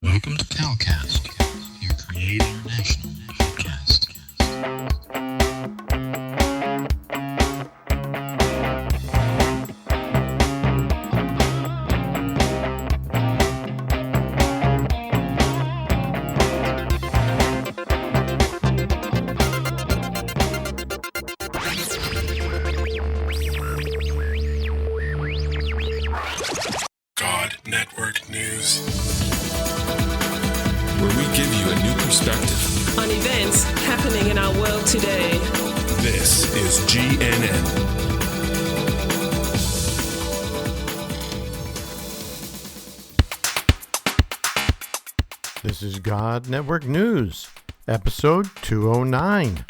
Welcome to Calcast, your Create International podcast. God Network News, where we give you a new perspective on events happening in our world today. This is GNN. This is God Network News, episode 209.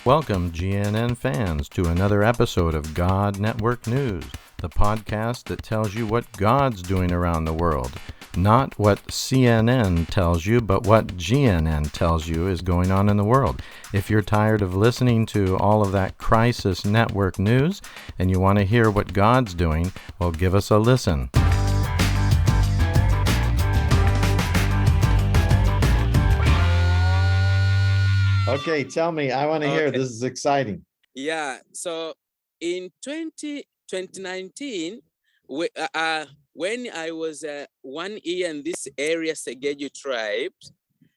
Welcome, GNN fans, to another episode of God Network News, the podcast that tells you what God's doing around the world. Not what CNN tells you, but what GNN tells you is going on in the world. If you're tired of listening to all of that crisis network news and you want to hear what God's doing, well, give us a listen. Okay, tell me. I want to hear. This is exciting. Yeah. So in 2019, when I was 1 year in this area, Segeju tribe,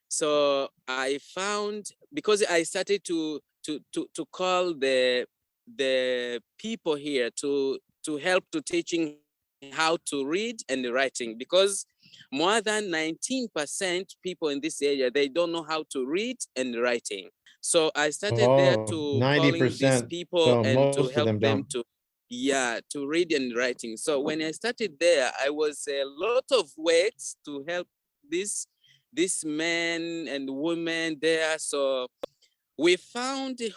so I found, because I started to call the people here to help to teaching how to read and writing, because more than 19% people in this area, they don't know how to read and writing. So I started there to 90%, calling these people so and to most help of them don't. to read and writing. So when I started there, I was a lot of works to help this men and women there. So we found a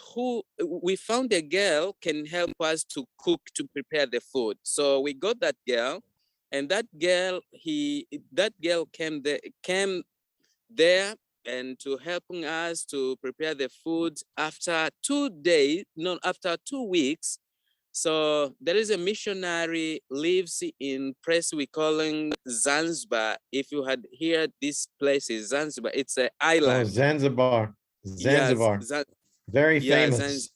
girl can help us to cook, to prepare the food. So we got that girl, and that girl came there and to helping us to prepare the food after 2 weeks. So there is a missionary lives in place we calling Zanzibar. If you had heard this place is Zanzibar, it's an island. Oh, Zanzibar. Yes, Very famous.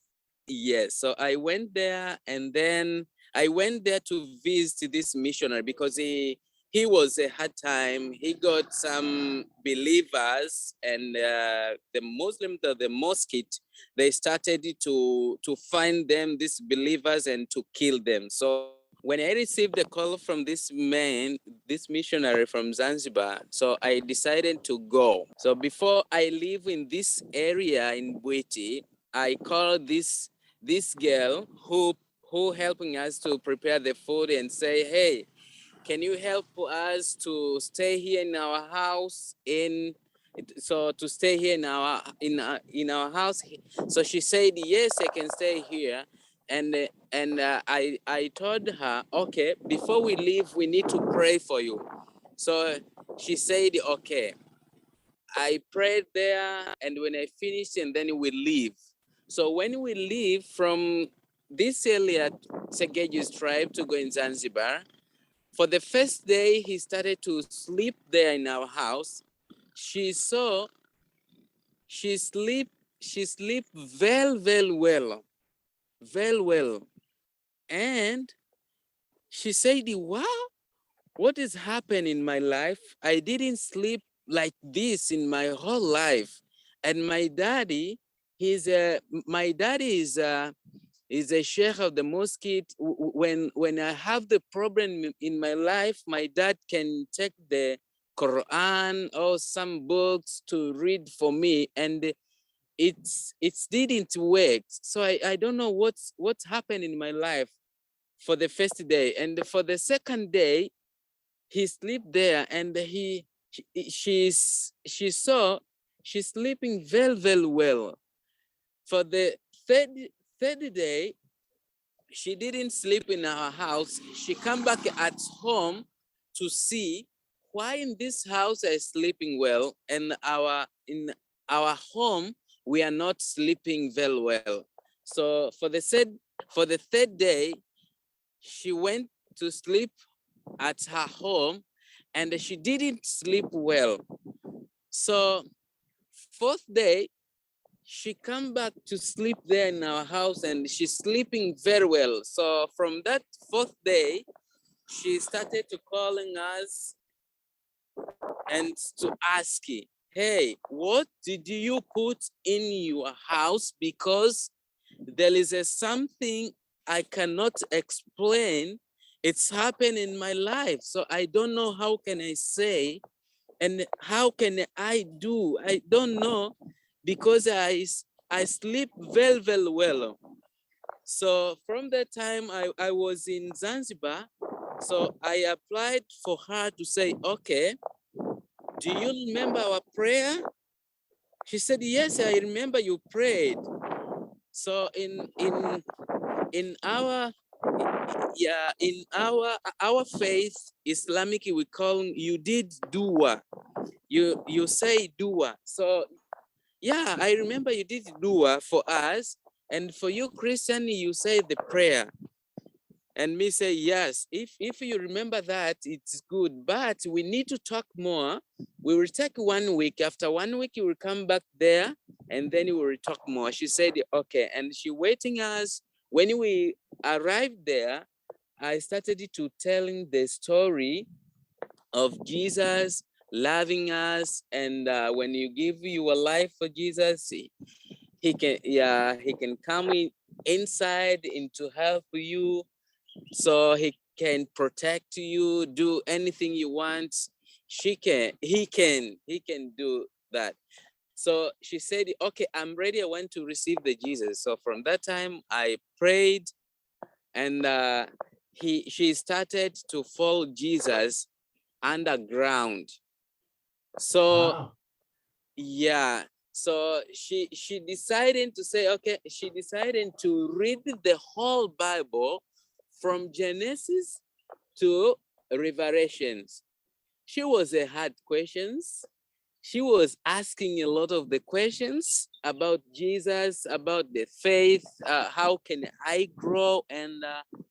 Yes. So I went there, and then I went there to visit this missionary because he was a hard time. He got some believers, and the Muslims, the mosque, they started to find them, these believers, and to kill them. So when I received a call from this man, this missionary from Zanzibar, so I decided to go. So before I live in this area in Bwiti, I called this girl who helping us to prepare the food and say, hey, can you help us to stay here in our house to stay here in our house? So she said, yes, I can stay here. And I told her, okay, before we leave, we need to pray for you. So she said, okay. I prayed there, and when I finished, and then we leave. So when we leave from this area, Segeju's tribe, to go in Zanzibar, for the first day, he started to sleep there in our house. She sleep very well. And she said, wow, what is happening in my life? I didn't sleep like this in my whole life. And my daddy is a sheikh of the mosque. When I have the problem in my life, my dad can take the Quran or some books to read for me, and it didn't work. So I don't know what's happened in my life for the first day. And for the second day, he sleep there, and she's sleeping very well. For the third day, she didn't sleep in our house. She come back at home to see why in this house I sleeping well, and in our home we are not sleeping very well. So for the third day, she went to sleep at her home, and she didn't sleep well. So fourth day, she come back to sleep there in our house, and she's sleeping very well. So from that fourth day, she started to calling us and to ask, hey, what did you put in your house? Because there is something I cannot explain. It's happened in my life. So I don't know how can I say, and how can I do? I don't know, because I sleep very, very well. So from that time, I was in Zanzibar. So I applied for her to say, okay, do you remember our prayer? She said, yes, I remember you prayed. So in our our faith, Islamic, we call you did dua. You say dua. So yeah, I remember you did dua for us, and for you Christian, you say the prayer. And me say, yes, if you remember that, it's good, but we need to talk more. We will take 1 week. After 1 week, you will come back there, and then we will talk more. She said, okay. And she waiting us. When we arrived there, I started to telling the story of Jesus loving us. And when you give your life for Jesus, he can come inside and to help you. So he can protect you, do anything you want. He can do that. So she said, okay, I'm ready. I want to receive the Jesus. So from that time I prayed, and she started to follow Jesus underground. So Wow. yeah. So she decided to say, okay, she decided to read the whole Bible from Genesis to Revelations. She was a hard questions. She was asking a lot of the questions about Jesus, about the faith, how can I grow? And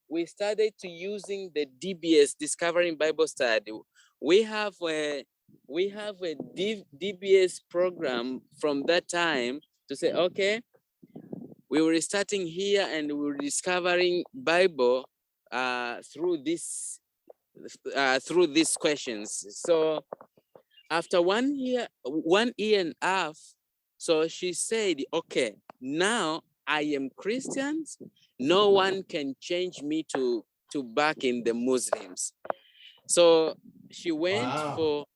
we started to using the DBS, Discovering Bible Study. We have a DBS program from that time to say, okay, we were starting here and we were discovering Bible through these questions. So after 1 year, 1 year and a half, so she said, okay, now I am Christian. No one can change me to back in the Muslims. So she went for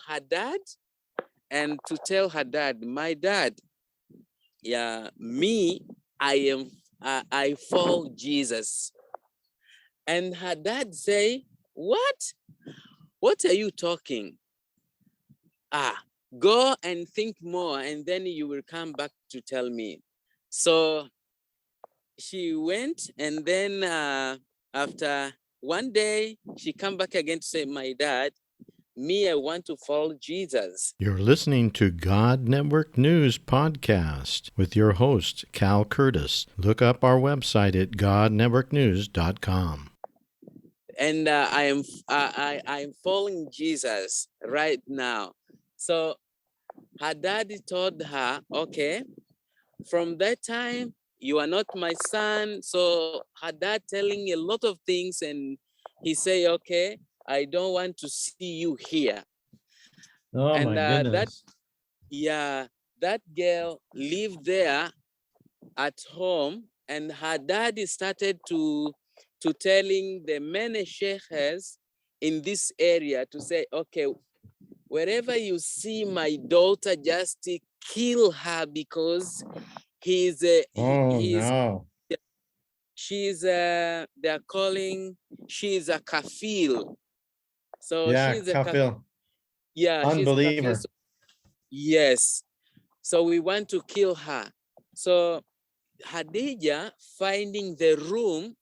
her dad, and to tell her dad, my dad, I follow Jesus. And her dad say, what are you talking? Go and think more, and then you will come back to tell me. So she went, and then after 1 day, she come back again to say, my dad, I want to follow Jesus. You're listening to God Network News Podcast with your host, Cal Curtis. Look up our website at godnetworknews.com. And I am following Jesus right now. So her daddy told her, okay, from that time, you are not my son. So her dad telling a lot of things, and he say, okay, I don't want to see you here. Oh, and my goodness. That girl lived there at home, and her daddy started to telling the many sheikhs in this area to say, okay, wherever you see my daughter, just kill her, because he's she's they're calling, she's a kafil. So she's a kafil. She's a kafil. So, yes. So we want to kill her. So Hadija finding the room.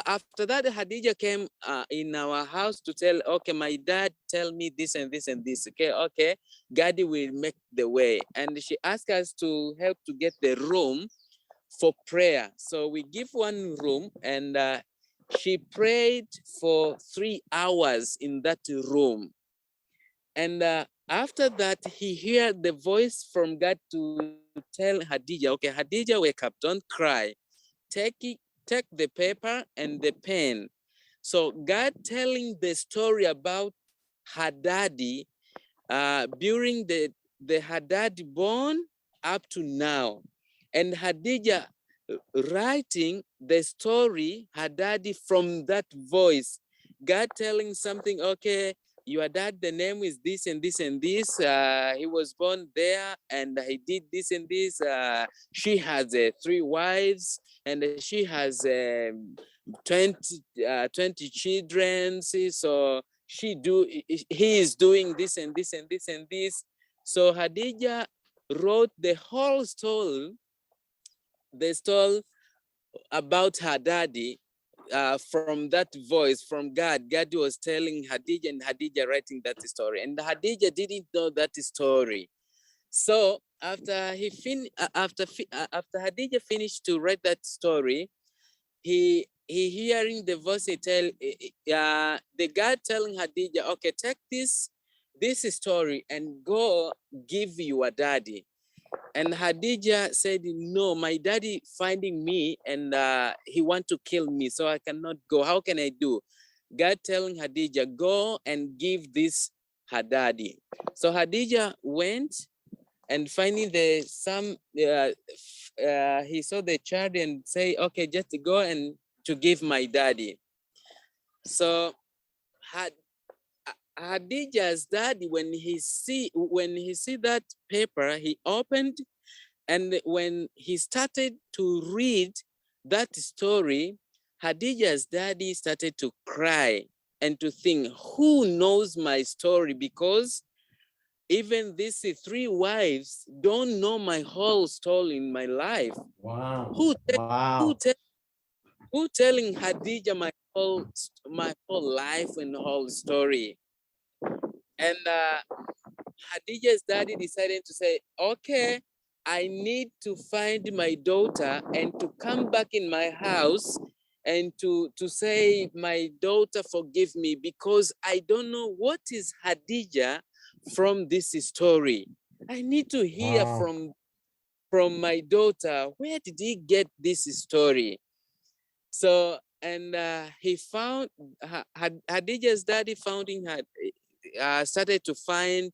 After that, Hadija came in our house to tell, okay, my dad tell me this and this and this. Okay, God will make the way. And she asked us to help to get the room for prayer. So we give one room, and She prayed for 3 hours in that room. And after that, he heard the voice from God to tell Hadija, okay, Hadija, wake up, don't cry. Take the paper and the pen. So God telling the story about her daddy during the Hadad born up to now. And Hadija writing the story, her daddy from that voice. God telling something, okay, your dad, the name is this and this and this. He was born there and he did this and this. She has 3 wives and she has 20 children. So he is doing this and this and this and this. So Hadija wrote the whole story, about her daddy from that voice from God. God was telling Hadija and Hadija writing that story. And Hadija didn't know that story. So after Hadija finished to write that story, he hearing the voice, the God telling Hadija, okay, take this story and go give your daddy. And Hadija said, no, my daddy finding me and he want to kill me, so I cannot go. How can I do? God telling Hadija, go and give this her daddy. So Hadija went and finding he saw the child and say, okay, just go and to give my daddy. So Hadijah's daddy, when he see that paper, he opened, and when he started to read that story, Hadijah's daddy started to cry and to think, who knows my story? Because even these 3 wives don't know my whole story in my life. Wow. Who telling Hadija my whole life and whole story? And Hadijah's daddy decided to say, okay, I need to find my daughter and to come back in my house and to say, my daughter, forgive me, because I don't know what is Hadija from this story. I need to hear from my daughter, where did he get this story? So, and he found, Hadijah's daddy founding her, started to find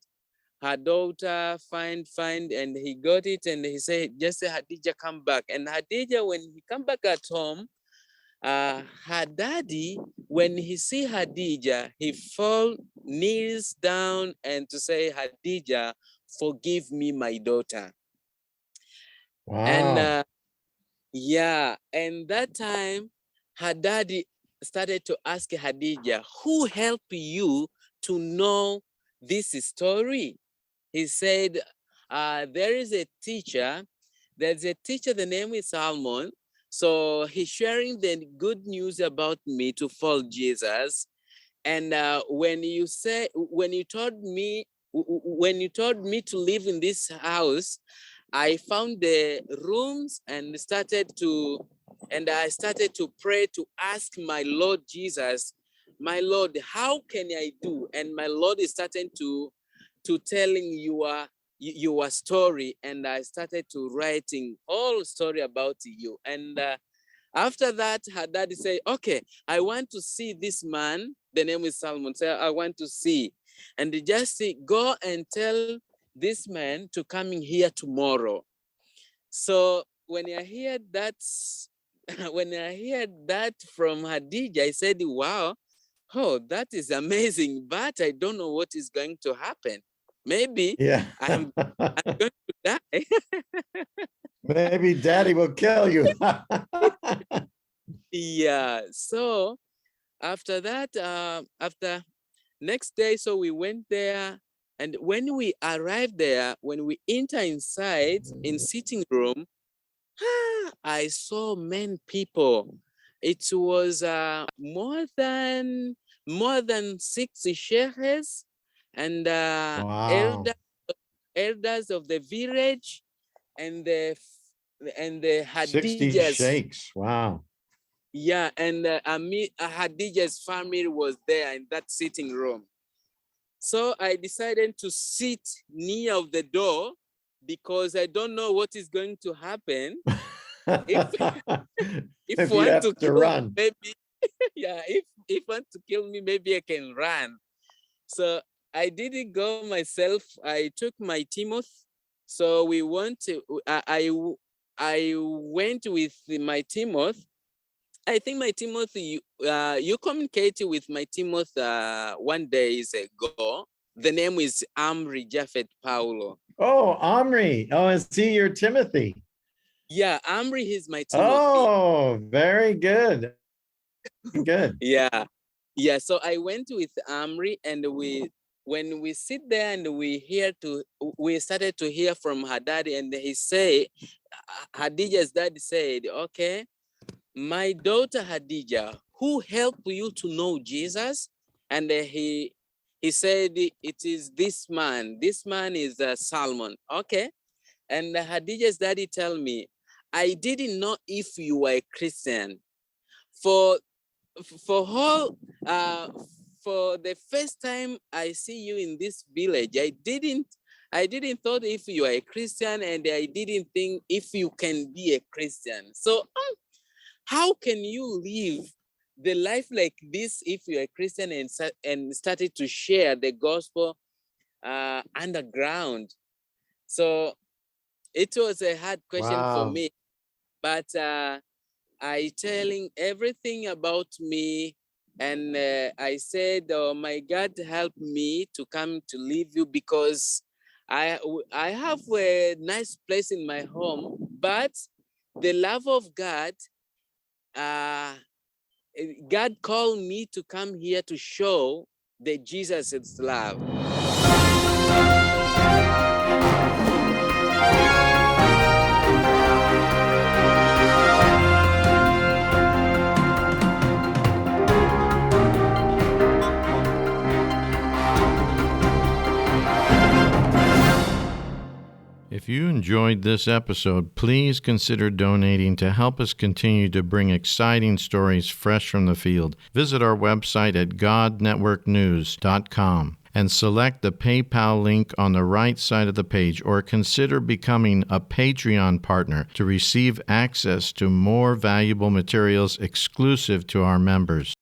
her daughter, find, and he got it, and he said, just say, Hadija, come back. And Hadija, when he come back at home, her daddy, when he see Hadija, he kneels down and to say, Hadija, forgive me, my daughter. Wow. And and that time, her daddy started to ask Hadija, who helped you to know this story? He said, there is a teacher. There's a teacher, the name is Salmon. So he's sharing the good news about me to follow Jesus. And when you told me to live in this house, I found the rooms and I started to pray to ask my Lord Jesus, my Lord, how can I do? And my Lord is starting to telling your story, and I started to writing all story about you. And after that, her daddy said, okay, I want to see this man. The name is Salmon. So I want to see. And they just say, go and tell this man to come in here tomorrow. So when I heard that, from Hadija, I said, wow, oh, that is amazing, but I don't know what is going to happen. Maybe I'm going to die. Maybe daddy will kill you. Yeah. So after that, after next day, so we went there. And when we arrived there, when we enter inside in sitting room, I saw many people. It was more than 60 sheikhs and elders of the village and the 60 Hadijas. sheikhs. Wow. Yeah, and Hadijah's family was there in that sitting room. So I decided to sit near of the door because I don't know what is going to happen. If If you want have to to kill run. me, maybe yeah, if want to kill me, maybe I can run. So I didn't go myself. I took my Timothy. So we went to I went with my Timothy. I think my Timothy, you communicated with my Timothy one days ago. The name is Amri Japhet Paulo. Oh, Omri. Oh, is he your Timothy? Yeah, Amri is my Timothy. Oh, very good. Good. Yeah. Yeah. So I went with Amri, and when we sit there and we started to hear from her daddy, and he say, Hadijah's dad said, okay, my daughter Hadijah, who helped you to know Jesus? And he said, it is this man. This man is Salmon. Okay. And Hadijah's daddy tell me, I didn't know if you were a Christian. For all, for the first time I see you in this village, I didn't thought if you are a Christian, and I didn't think if you can be a Christian. So how can you live the life like this if you're a Christian and started to share the gospel underground? So it was a hard question for me, but I telling everything about me, and I said, oh, my God, help me to come to live you, because I have a nice place in my home, but the love of God, God called me to come here to show that Jesus is love. If you enjoyed this episode, please consider donating to help us continue to bring exciting stories fresh from the field. Visit our website at godnetworknews.com and select the PayPal link on the right side of the page, or consider becoming a Patreon partner to receive access to more valuable materials exclusive to our members.